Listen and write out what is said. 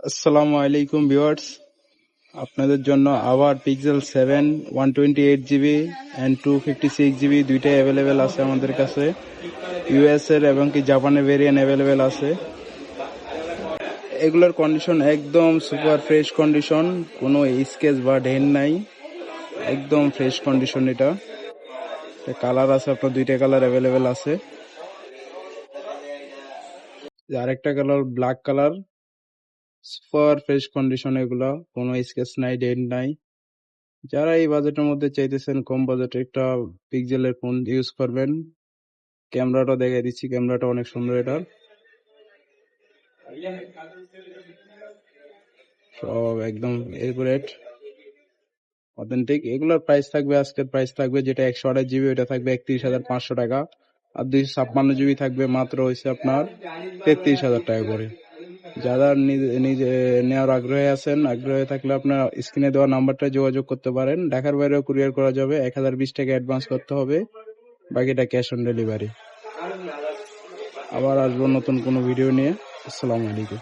আসসালামু আলাইকুম ভিউয়ার্স, আপনাদের জন্য আবার পিক্সেল 7 128GB অ্যান্ড 256GB দুইটাই অ্যাভেলেবেল আছে আমাদের কাছে। ইউএস এর এবং কি জাপানের ভেরিয়েন্ট অ্যাভেলেবেল আছে। এগুলোর কন্ডিশন একদম সুপার ফ্রেশ কন্ডিশন, কোনো স্কেচ বা ডেন্ট নাই, একদম ফ্রেশ কন্ডিশন। এটা কালার আছে, আপনার দুইটা কালার অ্যাভেলেবেল আছে। আরেকটা colour black colour, super fresh condition, এগুলা কোনো স্কেচ নাই, ডেন্ট নাই। যারা এই বাজেটের মধ্যে চাইতেছেন কম বাজেটে একটা পিক্সেলের ফোন ইউজ করবেন, ক্যামেরাটা দেখাই দিচ্ছি, ক্যামেরাটা অনেক সুন্দর। এটা সব একদম একুরেট অথেন্টিক। এগুলোর প্রাইস থাকবে, আজকের প্রাইস থাকবে যেটা 128GB ওইটা থাকবে 31,500 টাকা, আর 256GB থাকবে মাত্র হয়েছে আপনার 33,000 টাকা করে। যারা নিজে নেওয়ার আগ্রহে থাকলে আপনার স্ক্রিনে দেওয়া নাম্বারটা যোগাযোগ করতে পারেন। ঢাকার বাইরেও কুরিয়ার করা যাবে, 1020 টাকা অ্যাডভান্স করতে হবে, বাকিটা ক্যাশ অন ডেলিভারি। আবার আসবো নতুন কোনো ভিডিও নিয়ে। আসসালামু আলাইকুম।